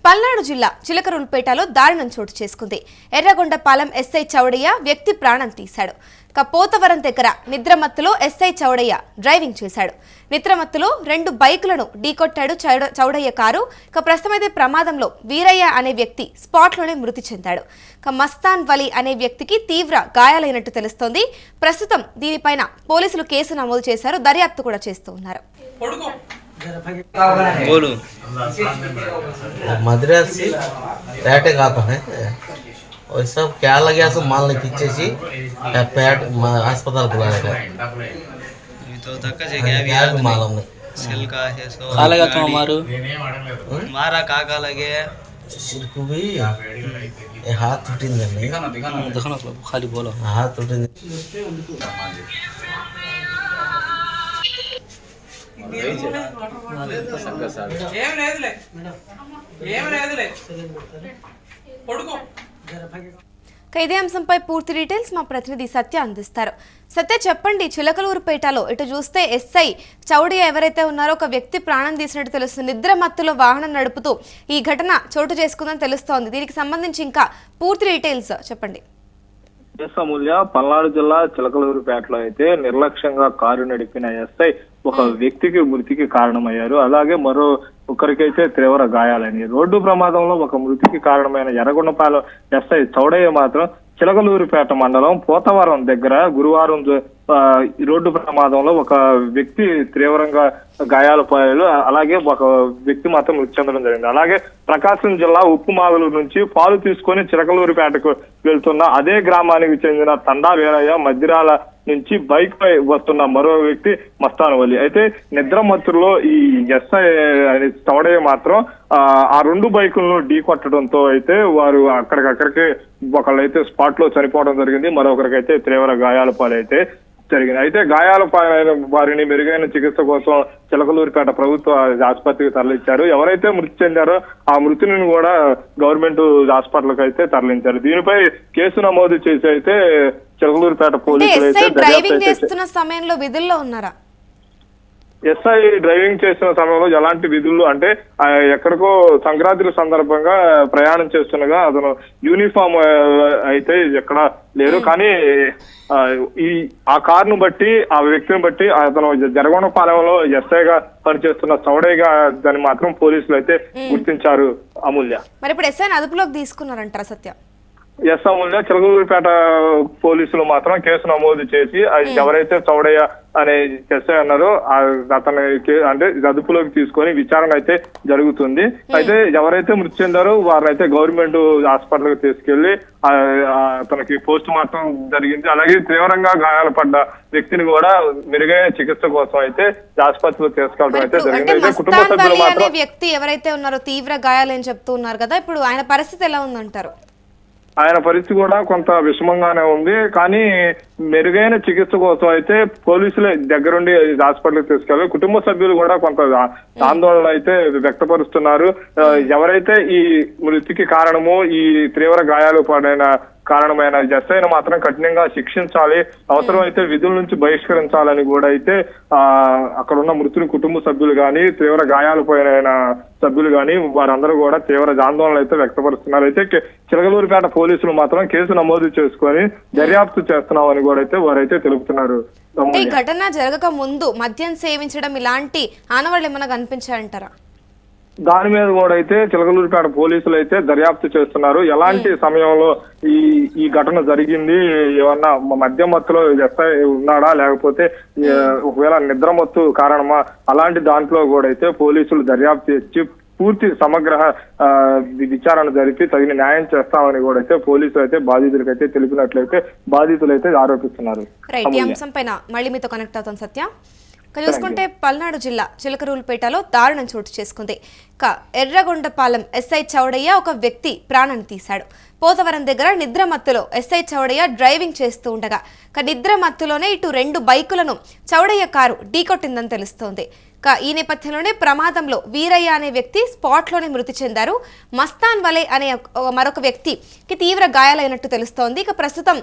పల్నాడు జిల్లా చిలకలూరిపేటలో దారుణం చోటు చేసుకుంది. ఎర్రగొండపాలెం ఎస్ఐ చౌడయ్య వ్యక్తి ప్రాణం తీశాడు. పోతవరం దగ్గర నిద్రమత్తులో ఎస్ఐ చౌడయ్య డ్రైవింగ్ చేశాడు. నిద్రమత్తులో 2 బైకులను ఢీకొట్టాడు చౌడయ్య కారు. ప్రస్తుతమైతే ప్రమాదంలో వీరయ్య అనే వ్యక్తి స్పాట్లోనే మృతి చెందాడు. మస్తాన్ వలి అనే వ్యక్తికి తీవ్ర గాయాలైనట్టు తెలుస్తోంది. ప్రస్తుతం దీనిపైన పోలీసులు కేసు నమోదు చేశారు. దర్యాప్తు కూడా చేస్తూ ఉన్నారు. मद्रास से पैटे खाता है और सब क्या लगे सब माल नहीं पीछे सी पैट अस्पताल बुलाने का तो धक्का से गया भी याद मालूम नहीं सेल का है सो काला का तो मारा काका लगे सिर को भी ये हाथ टूटी नहीं देखो ना खाली बोलो हाथ टूटी ఇదే అంశంపై పూర్తి డీటెయిల్స్ మా ప్రతినిధి సత్య అందిస్తారు. సత్య, చెప్పండి. చిలకలూరుపేటలో ఇటు చూస్తే ఎస్ఐ చౌడయ్య ఎవరైతే ఉన్నారో ఒక వ్యక్తి ప్రాణం తీసినట్టు తెలుస్తుంది. నిద్ర మత్తులో వాహనం నడుపుతూ ఈ ఘటన చోటు చేసుకుందని తెలుస్తోంది. దీనికి సంబంధించి ఇంకా పూర్తి డీటెయిల్స్ చెప్పండి. అమూల్య, పల్నాడు జిల్లా చిలకలూరుపేటలో అయితే నిర్లక్ష్యంగా కారు నడిపిన ఎస్ఐ ఒక వ్యక్తికి మృతికి కారణమయ్యారు. అలాగే మరో ఒకరికైతే తీవ్ర గాయాలని. రోడ్డు ప్రమాదంలో ఒక మృతికి కారణమైన ఎర్రగొండపాలెం ఎస్ఐ చౌడయ్య మాత్రం చిలకలూరుపేట మండలం పోతవరం దగ్గర గురువారం రోడ్డు ప్రమాదంలో ఒక వ్యక్తి తీవ్రంగా గాయాల పాయాలు, అలాగే ఒక వ్యక్తి మాత్రం మృతి చెందడం జరిగింది. అలాగే ప్రకాశం జిల్లా ఉప్పుమాగులూరు నుంచి పాలు తీసుకొని చిలకలూరుపేటకు వెళ్తున్న అదే గ్రామానికి చెందిన తండా వీరయ్య మధ్యరాల నుంచి బైక్ పై వస్తున్న మరో వ్యక్తి మస్తాన్ వలి. అయితే నిద్ర మత్తులో ఈ ఎస్ఐ చౌడయ్య మాత్రం ఆ 2 బైకులను ఢీ కొట్టడంతో అయితే వారు అక్కడికక్కడికి ఒకళ్ళైతే స్పాట్ లో చనిపోవడం జరిగింది. మరొకరికైతే తీవ్ర గాయాల పాలైతే జరిగింది. అయితే గాయాల పాలైన వారిని మెరుగైన చికిత్స కోసం చిలకలూరుపేట ప్రభుత్వ ఆసుపత్రికి తరలించారు. ఎవరైతే మృతి చెందారో ఆ మృతిని కూడా గవర్నమెంట్ హాస్పిటల్కి అయితే తరలించారు. దీనిపై కేసు నమోదు చేసి అయితే చిలకలూరుపేట పోలీసులు అయితే డ్రైవింగ్ చేస్తున్న సమయంలో విధుల్లో ఉన్నారా? ఎస్ఐ డ్రైవింగ్ చేస్తున్న సమయంలో ఎలాంటి విధులు అంటే ఎక్కడికో సంక్రాంతి సందర్భంగా ప్రయాణం చేస్తుండగా అతను యూనిఫామ్ అయితే ఎక్కడ లేరు. కానీ ఆ కారును బట్టి ఆ వ్యక్తిని బట్టి అతను జరగొండపాలెంలో ఎస్ఐగా పనిచేస్తున్న చౌడయ్యగా దాన్ని మాత్రం పోలీసులు అయితే గుర్తించారు. అమూల్య, మరి ఇప్పుడు ఎస్ఐని అదుపులోకి తీసుకున్నారంటారా సత్య? ఎస్ అమూల్య, చిలకలూరుపేట పోలీసులు మాత్రం కేసు నమోదు చేసి ఎవరైతే చౌడయ్య అనే ఎస్ఐ అన్నారో అతని అంటే అదుపులోకి తీసుకొని విచారణ అయితే జరుగుతుంది. అయితే ఎవరైతే మృతి చెందారో వారిని అయితే గవర్నమెంట్ హాస్పిటల్కి తీసుకెళ్లి అతనికి పోస్ట్ మార్టం జరిగింది. అలాగే తీవ్రంగా గాయాలు పడ్డ వ్యక్తిని కూడా మెరుగైన చికిత్స కోసం అయితే ఆసుపత్రిలో తీసుకెళ్ళడం అయితే జరిగింది. అయితే కుటుంబ సభ్యులు మాత్రం వ్యక్తి ఎవరైతే ఉన్నారో తీవ్ర గాయాలని చెప్తూ ఉన్నారు కదా, ఇప్పుడు ఆయన పరిస్థితి ఎలా ఉందంటారు? ఆయన పరిస్థితి కూడా కొంత విషమంగానే ఉంది. కానీ మెరుగైన చికిత్స కోసం అయితే పోలీసులే దగ్గరుండి హాస్పిటల్కి తీసుకెళ్లి కుటుంబ సభ్యులు కూడా కొంత ఆందోళన అయితే వ్యక్తపరుస్తున్నారు. ఎవరైతే ఈ మృతికి కారణమో ఈ తీవ్ర గాయాలు పడిన కారణమైన ఎస్ఐను మాత్రం కఠినంగా శిక్షించాలి, అవసరమైతే విధుల నుంచి బహిష్కరించాలని కూడా అయితే అక్కడ ఉన్న మృతుని కుటుంబ సభ్యులు కానీ తీవ్ర గాయాలు పోయిన సభ్యులు కానీ వారందరూ కూడా తీవ్ర ఆందోళనలు అయితే వ్యక్తపరుస్తున్నారు. అయితే చిలకలూరుపేట పోలీసులు మాత్రం కేసు నమోదు చేసుకొని దర్యాప్తు చేస్తున్నామని కూడా అయితే వారైతే తెలుపుతున్నారు. ఈ ఘటన జరగక ముందు మద్యం సేవించడం ఇలాంటి ఆనవాళ్ళు ఏమైనా కనిపించాయంటారా? దాని మీద కూడా అయితే చిలకలూరుపేట పోలీసులు అయితే దర్యాప్తు చేస్తున్నారు. ఎలాంటి సమయంలో ఈ ఘటన జరిగింది, ఏమన్నా మద్యం మత్తులో ఎస్ఐ ఉన్నాడా లేకపోతే ఒకవేళ నిద్రమత్తు కారణమా, అలాంటి దాంట్లో కూడా అయితే పోలీసులు దర్యాప్తు చేసి పూర్తి సమగ్ర విచారణ జరిపి తగిన న్యాయం చేస్తామని కూడా అయితే పోలీసులు అయితే బాధితులకు అయితే తెలిపినట్లయితే బాధితులు అయితే ఆరోపిస్తున్నారు. ఈ అంశం పైన మళ్ళీ మీతో కనెక్ట్ అవుతాం సత్య. చూసుకుంటే పల్నాడు జిల్లా చిలకలూరుపేటలో దారుణం చోటు చేసుకుంది. ఎర్రగొండపాలెం ఎస్ఐ చౌడయ్య ఒక వ్యక్తి ప్రాణాన్ని తీశాడు. పోతవరం దగ్గర నిద్రమత్తులో ఎస్ఐ చౌడయ్య డ్రైవింగ్ చేస్తూ ఉండగా నిద్రమత్తులోనే ఇటు 2 బైకులను చౌడయ్య కారు ఢీకొట్టిందని తెలుస్తోంది. ఈ నేపథ్యంలోనే ప్రమాదంలో వీరయ్య అనే వ్యక్తి స్పాట్లోనే మృతి చెందారు. మస్తాన్ వలే అనే మరొక వ్యక్తికి తీవ్ర గాయాలైనట్టు తెలుస్తోంది. ఇక ప్రస్తుతం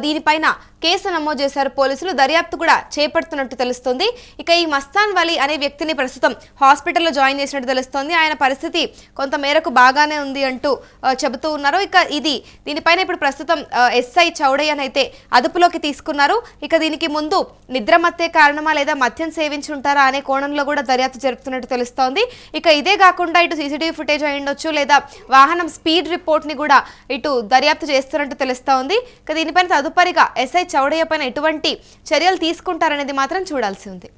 దీనిపైన కేసు నమోదు చేశారు పోలీసులు. దర్యాప్తు కూడా చేపడుతున్నట్టు తెలుస్తోంది. ఇక ఈ మస్తాన్ వలీ అనే వ్యక్తిని ప్రస్తుతం హాస్పిటల్లో జాయిన్ చేసినట్టు తెలుస్తోంది. ఆయన పరిస్థితి కొంత మేరకు బాగానే ఉంది అంటూ చెబుతూ ఉన్నారు. ఇక దీనిపైన ఇప్పుడు ప్రస్తుతం ఎస్ఐ చౌడయ్యనైతే అదుపులోకి తీసుకున్నారు. ఇక దీనికి ముందు నిద్రమత్తే కారణమా లేదా మద్యం సేవించి ఉంటారా అనే కోణంలో కూడా దర్యాప్తు జరుపుతున్నట్టు తెలుస్తోంది. ఇక ఇదే కాకుండా ఇటు సీసీటీవీ ఫుటేజ్ అయి ఉండొచ్చు లేదా వాహనం స్పీడ్ రిపోర్ట్ ని కూడా ఇటు దర్యాప్తు చేస్తున్నట్టు తెలుస్తోంది. ఇక దీనిపైన తదుపరిగా ఎస్ఐ చౌడయ్య పైన ఎటువంటి చర్యలు తీసుకుంటారనేది మాత్రం చూడాల్సి ఉంది.